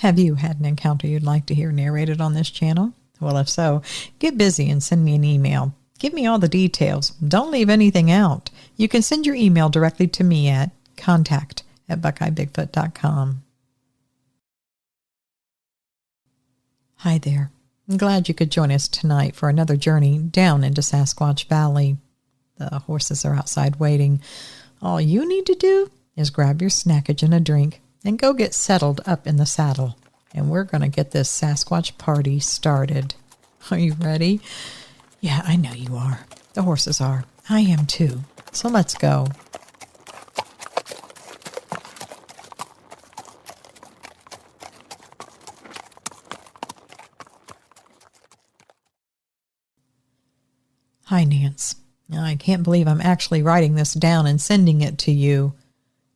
Have you had an encounter you'd like to hear narrated on this channel? Well, if so, get busy and send me an email. Give me all the details. Don't leave anything out. You can send your email directly to me at contact@buckeyebigfoot.com. Hi there. I'm glad you could join us tonight for another journey down into Sasquatch Valley. The horses are outside waiting. All you need to do is grab your snackage and a drink and go get settled up in the saddle. And we're going to get this Sasquatch party started. Are you ready? Yeah, I know you are. The horses are. I am too. So let's go. Hi, Nance. I can't believe I'm actually writing this down and sending it to you.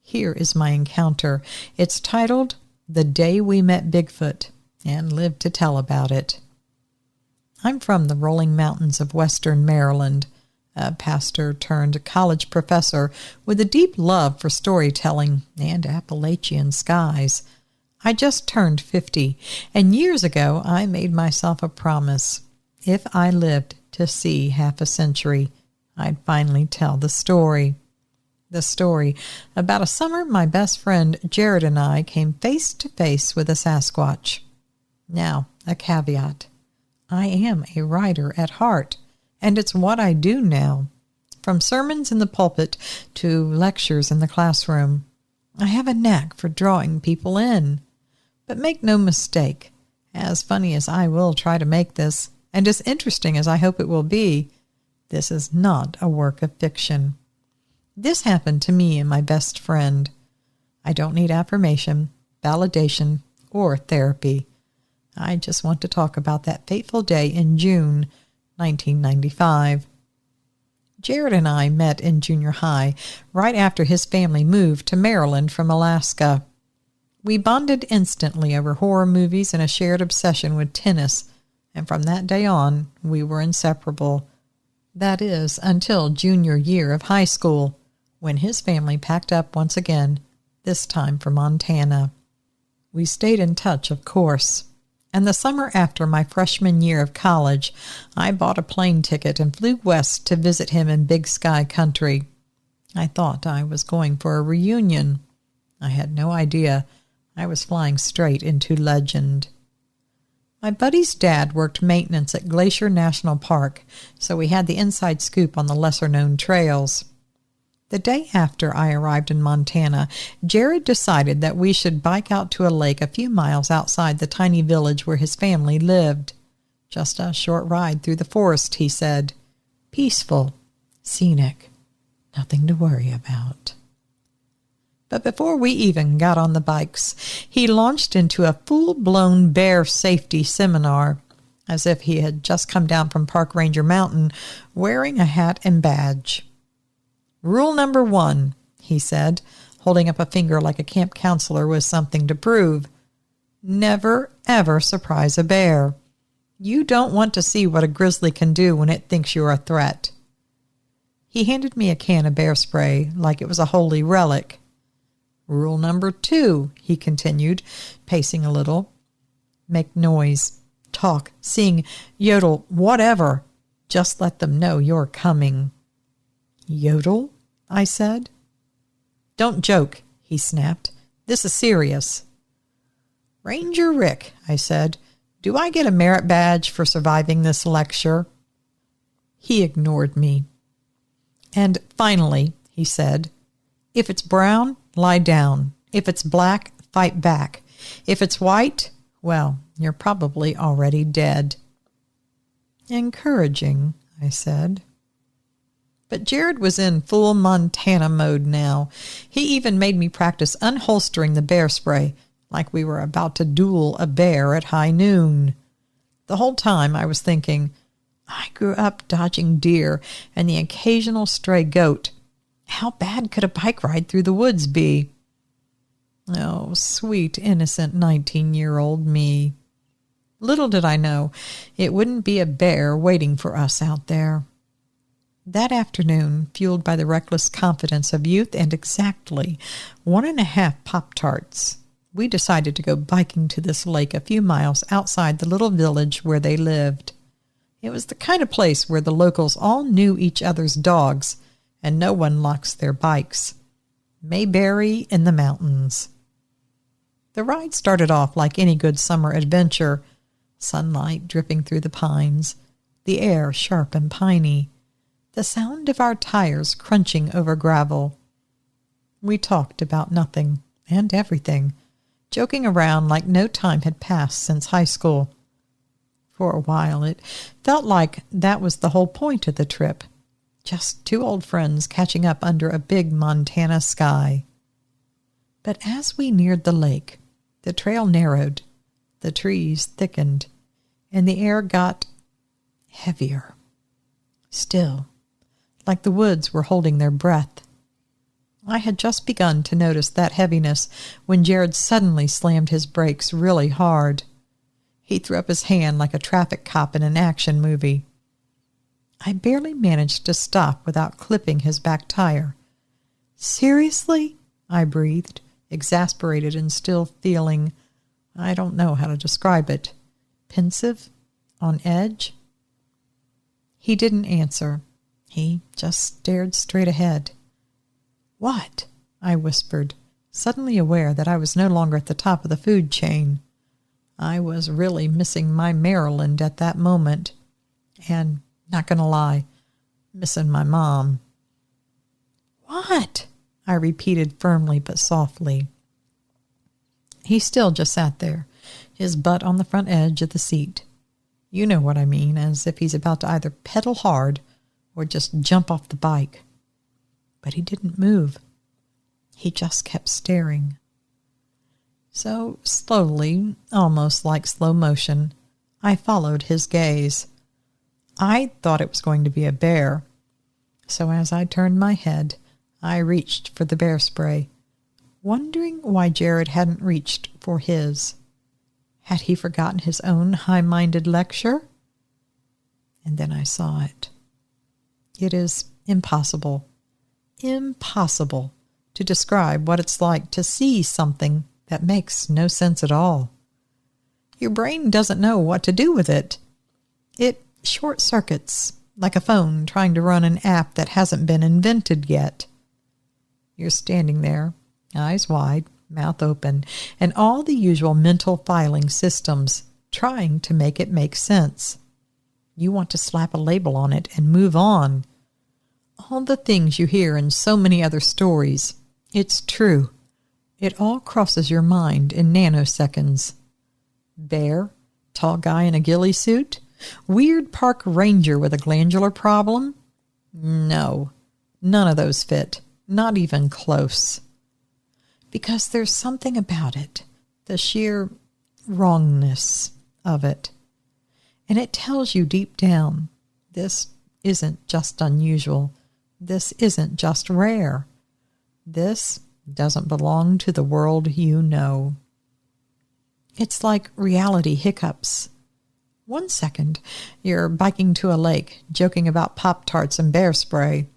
Here is my encounter. It's titled The Day We Met Bigfoot and Lived to Tell About It. I'm from the rolling mountains of western Maryland, a pastor turned college professor with a deep love for storytelling and Appalachian skies. I just turned 50, and years ago I made myself a promise. If I lived to see half a century, I'd finally tell the story. The story about a summer my best friend Jared and I came face to face with a Sasquatch. Now, a caveat. I am a writer at heart, and it's what I do now. From sermons in the pulpit to lectures in the classroom, I have a knack for drawing people in. But make no mistake, as funny as I will try to make this, and as interesting as I hope it will be, this is not a work of fiction. This happened to me and my best friend. I don't need affirmation, validation, or therapy. I just want to talk about that fateful day in June 1995. Jared and I met in junior high right after his family moved to Maryland from Alaska. We bonded instantly over horror movies and a shared obsession with tennis, and from that day on, we were inseparable. That is, until junior year of high school, when his family packed up once again, this time for Montana. We stayed in touch, of course, and the summer after my freshman year of college, I bought a plane ticket and flew west to visit him in Big Sky Country. I thought I was going for a reunion. I had no idea I was flying straight into legend. My buddy's dad worked maintenance at Glacier National Park, so we had the inside scoop on the lesser-known trails. The day after I arrived in Montana, Jared decided that we should bike out to a lake a few miles outside the tiny village where his family lived. Just a short ride through the forest, he said. Peaceful, scenic, nothing to worry about. But before we even got on the bikes, he launched into a full-blown bear safety seminar, as if he had just come down from Park Ranger Mountain wearing a hat and badge. Rule number 1, he said, holding up a finger like a camp counselor with something to prove. Never, ever surprise a bear. You don't want to see what a grizzly can do when it thinks you're a threat. He handed me a can of bear spray like it was a holy relic. Rule number 2, he continued, pacing a little. Make noise, talk, sing, yodel, whatever. Just let them know you're coming. Yodel? I said. Don't joke, he snapped. This is serious. Ranger Rick, I said, do I get a merit badge for surviving this lecture? He ignored me. And finally, he said, if it's brown, lie down. If it's black, fight back. If it's white, well, you're probably already dead. Encouraging, I said. But Jared was in full Montana mode now. He even made me practice unholstering the bear spray, like we were about to duel a bear at high noon. The whole time I was thinking, I grew up dodging deer and the occasional stray goat. How bad could a bike ride through the woods be? Oh, sweet, innocent 19-year-old me. Little did I know it wouldn't be a bear waiting for us out there. That afternoon, fueled by the reckless confidence of youth and exactly 1.5 Pop-Tarts, we decided to go biking to this lake a few miles outside the little village where they lived. It was the kind of place where the locals all knew each other's dogs, and no one lost their bikes. Mayberry in the mountains. The ride started off like any good summer adventure, sunlight dripping through the pines, the air sharp and piney, the sound of our tires crunching over gravel. We talked about nothing and everything, joking around like no time had passed since high school. For a while, it felt like that was the whole point of the trip. Just two old friends catching up under a big Montana sky. But as we neared the lake, the trail narrowed, the trees thickened, and the air got heavier. Still, like the woods were holding their breath. I had just begun to notice that heaviness when Jared suddenly slammed his brakes really hard. He threw up his hand like a traffic cop in an action movie. I barely managed to stop without clipping his back tire. "Seriously?" I breathed, exasperated and still feeling, I don't know how to describe it, pensive, on edge. He didn't answer. He just stared straight ahead. "What?" I whispered, suddenly aware that I was no longer at the top of the food chain. I was really missing my Maryland at that moment, and, not gonna lie, missing my mom. "What?" I repeated firmly but softly. He still just sat there, his butt on the front edge of the seat. You know what I mean, as if he's about to either pedal hard or just jump off the bike. But he didn't move. He just kept staring. So slowly, almost like slow motion, I followed his gaze. I thought it was going to be a bear. So as I turned my head, I reached for the bear spray, wondering why Jared hadn't reached for his. Had he forgotten his own high-minded lecture? And then I saw it. It is impossible to describe what it's like to see something that makes no sense at all. Your brain doesn't know what to do with it. It short circuits like a phone trying to run an app that hasn't been invented yet. You're standing there, eyes wide, mouth open, and all the usual mental filing systems trying to make it make sense. You want to slap a label on it and move on. All the things you hear in so many other stories, it's true. It all crosses your mind in nanoseconds. Bear, tall guy in a ghillie suit, weird park ranger with a glandular problem? No, none of those fit, not even close. Because there's something about it, the sheer wrongness of it. And it tells you deep down, this isn't just unusual. This isn't just rare. This doesn't belong to the world you know. It's like reality hiccups. One second, you're biking to a lake, joking about Pop-Tarts and bear spray.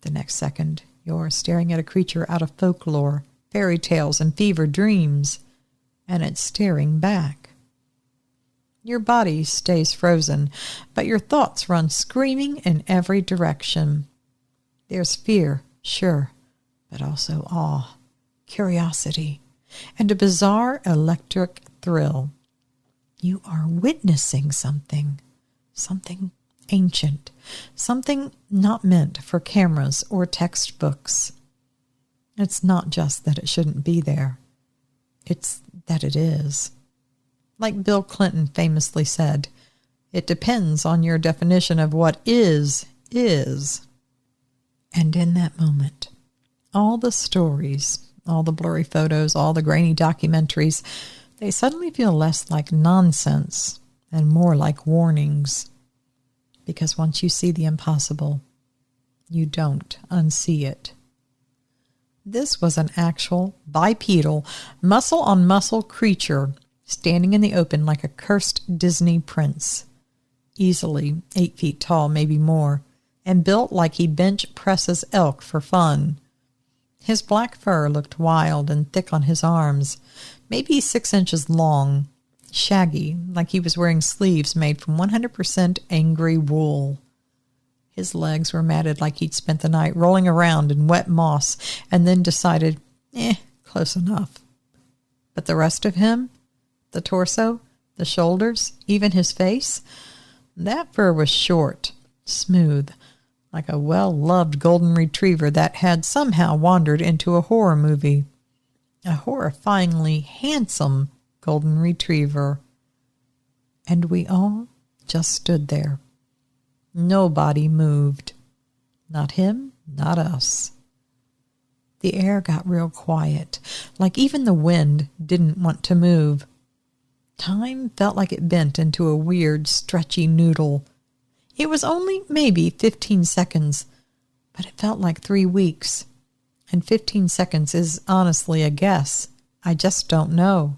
The next second, you're staring at a creature out of folklore, fairy tales, and fever dreams, and it's staring back. Your body stays frozen, but your thoughts run screaming in every direction. There's fear, sure, but also awe, curiosity, and a bizarre electric thrill. You are witnessing something ancient, something not meant for cameras or textbooks. It's not just that it shouldn't be there. It's that it is. Like Bill Clinton famously said, it depends on your definition of what is. And in that moment, all the stories, all the blurry photos, all the grainy documentaries, they suddenly feel less like nonsense and more like warnings. Because once you see the impossible, you don't unsee it. This was an actual, bipedal, muscle-on-muscle creature standing in the open like a cursed Disney prince. Easily 8 feet tall, maybe more, and built like he bench presses elk for fun. His black fur looked wild and thick on his arms, maybe 6 inches long, shaggy, like he was wearing sleeves made from 100% angry wool. His legs were matted like he'd spent the night rolling around in wet moss and then decided, close enough. But the rest of him, the torso, the shoulders, even his face, that fur was short, smooth, like a well-loved golden retriever that had somehow wandered into a horror movie. A horrifyingly handsome golden retriever. And we all just stood there. Nobody moved. Not him, not us. The air got real quiet, like even the wind didn't want to move. Time felt like it bent into a weird, stretchy noodle. It was only maybe 15 seconds, but it felt like 3 weeks. And 15 seconds is honestly a guess. I just don't know.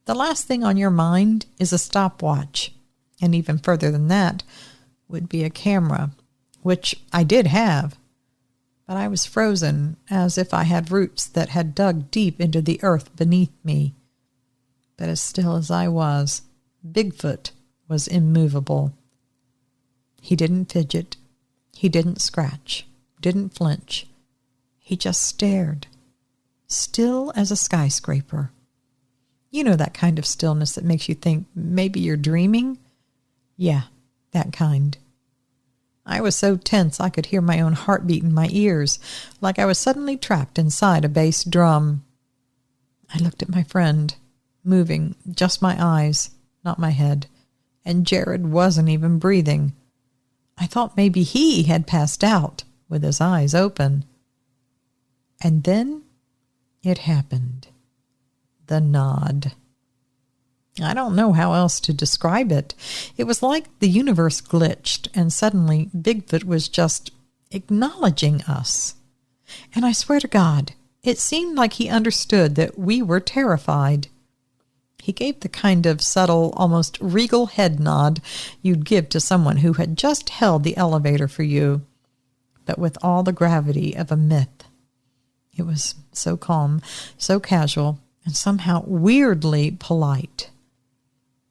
The last thing on your mind is a stopwatch, and even further than that would be a camera, which I did have. But I was frozen, as if I had roots that had dug deep into the earth beneath me. But as still as I was, Bigfoot was immovable. He didn't fidget. He didn't scratch. Didn't flinch. He just stared, still as a skyscraper. You know that kind of stillness that makes you think maybe you're dreaming? Yeah, that kind. I was so tense I could hear my own heartbeat in my ears, like I was suddenly trapped inside a bass drum. I looked at my friend, moving, just my eyes, not my head, and Jared wasn't even breathing. I thought maybe he had passed out with his eyes open. And then it happened. The nod. I don't know how else to describe it. It was like the universe glitched, and suddenly Bigfoot was just acknowledging us. And I swear to God, it seemed like he understood that we were terrified. He gave the kind of subtle, almost regal head nod you'd give to someone who had just held the elevator for you, but with all the gravity of a myth. It was so calm, so casual, and somehow weirdly polite.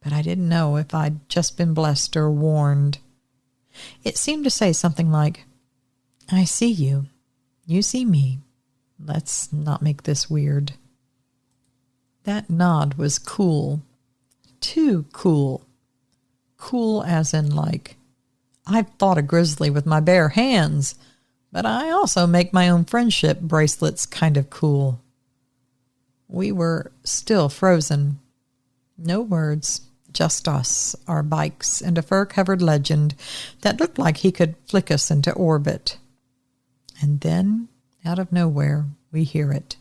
But I didn't know if I'd just been blessed or warned. It seemed to say something like, I see you. You see me. Let's not make this weird. That nod was cool. Too cool. Cool as in like, I've fought a grizzly with my bare hands, but I also make my own friendship bracelets kind of cool. We were still frozen. No words, just us, our bikes, and a fur-covered legend that looked like he could flick us into orbit. And then, out of nowhere, we hear it.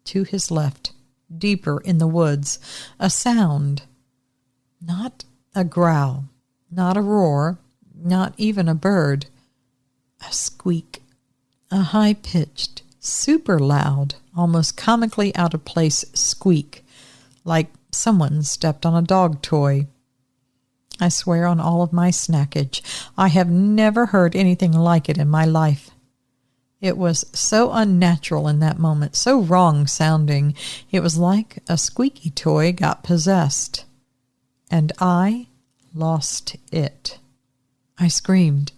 To his left, deeper in the woods, a sound. Not a growl, not a roar, not even a bird. A squeak, a high-pitched, super loud, almost comically out of place squeak, like someone stepped on a dog toy. I swear on all of my snackage, I have never heard anything like it in my life. It was so unnatural in that moment, so wrong-sounding. It was like a squeaky toy got possessed. And I lost it. I screamed,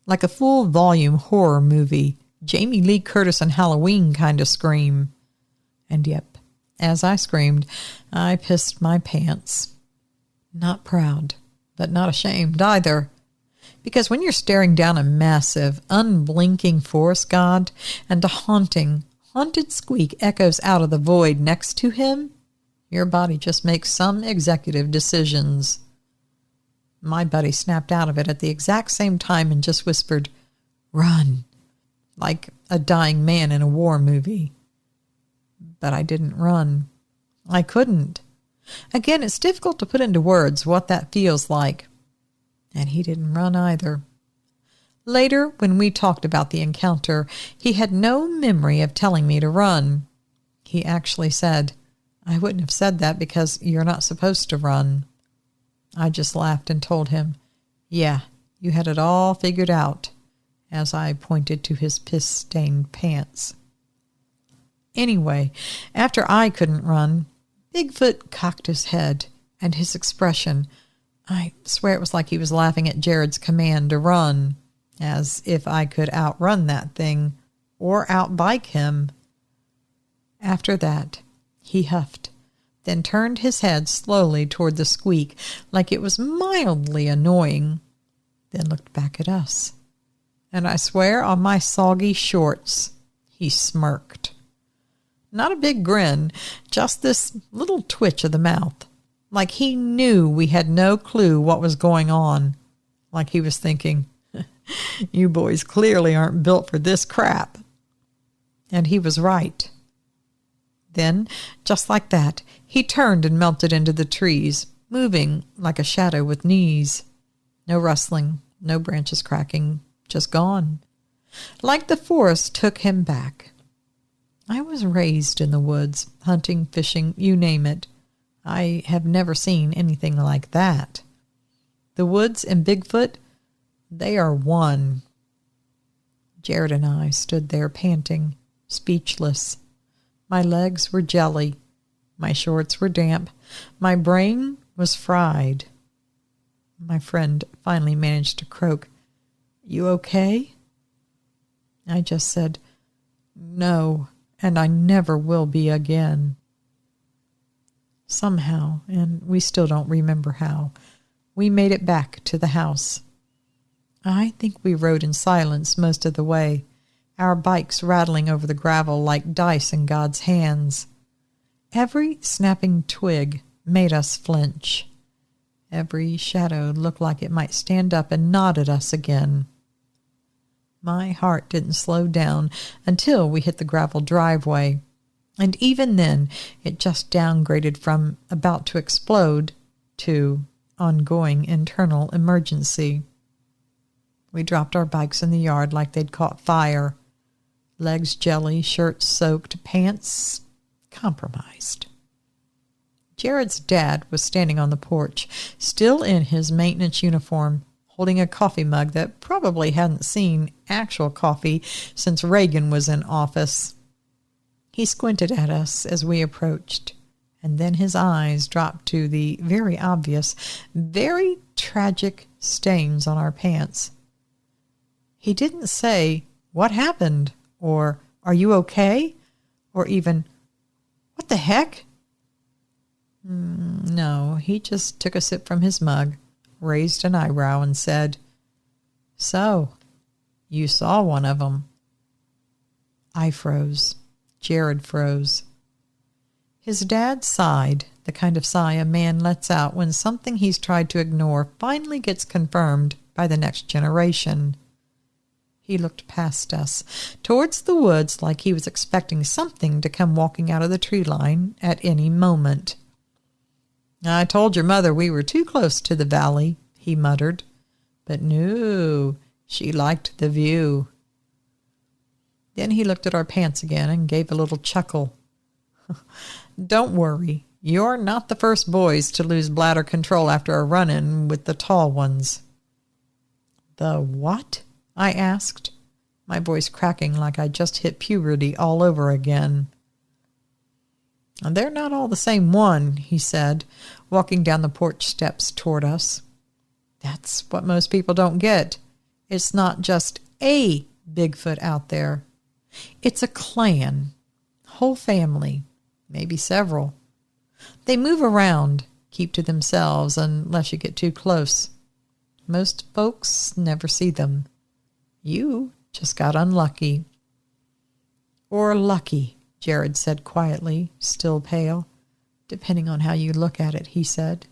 like a full-volume horror movie, Jamie Lee Curtis and Halloween kind of scream. And yep, as I screamed, I pissed my pants. Not proud, but not ashamed either. Because when you're staring down a massive, unblinking forest god, and a haunted squeak echoes out of the void next to him, your body just makes some executive decisions. My buddy snapped out of it at the exact same time and just whispered, "Run," like a dying man in a war movie. But I didn't run. I couldn't. Again, it's difficult to put into words what that feels like. And he didn't run either. Later, when we talked about the encounter, he had no memory of telling me to run. He actually said, "I wouldn't have said that because you're not supposed to run." I just laughed and told him, "Yeah, you had it all figured out," as I pointed to his piss-stained pants. Anyway, after I couldn't run, Bigfoot cocked his head, and his expression, I swear it was like he was laughing at Jared's command to run, as if I could outrun that thing or outbike him. After that, he huffed, then turned his head slowly toward the squeak like it was mildly annoying, then looked back at us. And I swear on my soggy shorts, he smirked. Not a big grin, just this little twitch of the mouth, like he knew we had no clue what was going on, like he was thinking, you boys clearly aren't built for this crap. And he was right. Then, just like that, he turned and melted into the trees, moving like a shadow with knees. No rustling, no branches cracking, just gone. Like the forest took him back. I was raised in the woods, hunting, fishing, you name it. I have never seen anything like that. The woods and Bigfoot, they are one. Jared and I stood there panting, speechless. My legs were jelly. My shorts were damp. My brain was fried. My friend finally managed to croak, "You okay?" I just said, "No, and I never will be again." Somehow, and we still don't remember how, we made it back to the house. I think we rode in silence most of the way, our bikes rattling over the gravel like dice in God's hands. Every snapping twig made us flinch. Every shadow looked like it might stand up and nod at us again. My heart didn't slow down until we hit the gravel driveway, and even then it just downgraded from about to explode to ongoing internal emergency. We dropped our bikes in the yard like they'd caught fire. Legs jelly, shirts soaked, pants compromised. Jared's dad was standing on the porch, still in his maintenance uniform, holding a coffee mug that probably hadn't seen actual coffee since Reagan was in office. He squinted at us as we approached, and then his eyes dropped to the very obvious, very tragic stains on our pants. He didn't say, "What happened?" or "Are you okay?" or even, "What the heck?" No, he just took a sip from his mug, raised an eyebrow, and said, "So, you saw one of them." I froze. Jared froze. His dad sighed, the kind of sigh a man lets out when something he's tried to ignore finally gets confirmed by the next generation. He looked past us, towards the woods like he was expecting something to come walking out of the tree line at any moment. "I told your mother we were too close to the valley," he muttered. "But no, she liked the view." Then he looked at our pants again and gave a little chuckle. "Don't worry, you're not the first boys to lose bladder control after a run-in with the tall ones." "The what?" I asked, my voice cracking like I just hit puberty all over again. "They're not all the same one," he said, walking down the porch steps toward us. "That's what most people don't get. It's not just a Bigfoot out there. It's a clan, whole family, maybe several. They move around, keep to themselves unless you get too close. Most folks never see them. You just got unlucky." "Or lucky," Jared said quietly, still pale. "Depending on how you look at it," he said.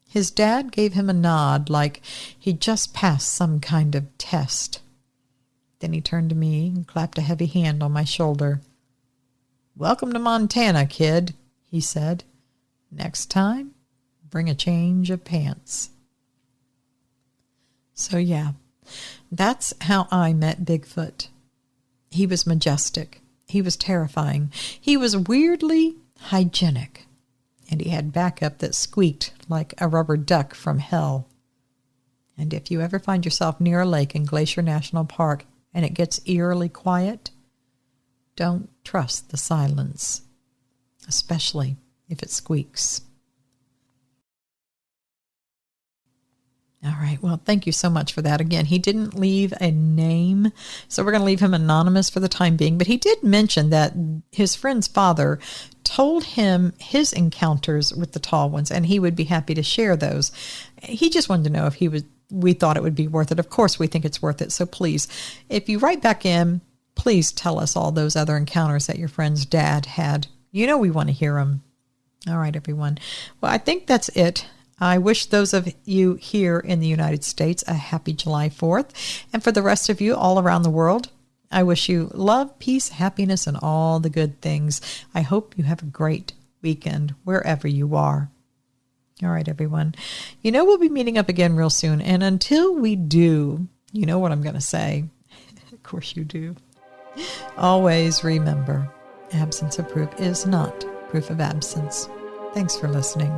His dad gave him a nod like he'd just passed some kind of test. Then he turned to me and clapped a heavy hand on my shoulder. "Welcome to Montana, kid," he said. "Next time, bring a change of pants." So yeah, that's how I met Bigfoot. He was majestic. He was terrifying. He was weirdly hygienic. And he had backup that squeaked like a rubber duck from hell. And if you ever find yourself near a lake in Glacier National Park and it gets eerily quiet, Don't trust the silence, especially if it squeaks. All right. Well, thank you so much for that. Again, he didn't leave a name, so we're going to leave him anonymous for the time being. But he did mention that his friend's father told him his encounters with the tall ones, and he would be happy to share those. He just wanted to know if we thought it would be worth it. Of course, we think it's worth it. So please, if you write back in, please tell us all those other encounters that your friend's dad had. You know we want to hear them. All right, everyone. Well, I think that's it. I wish those of you here in the United States a happy July 4th. And for the rest of you all around the world, I wish you love, peace, happiness, and all the good things. I hope you have a great weekend wherever you are. All right, everyone. You know we'll be meeting up again real soon. And until we do, you know what I'm going to say. Of course you do. Always remember, absence of proof is not proof of absence. Thanks for listening.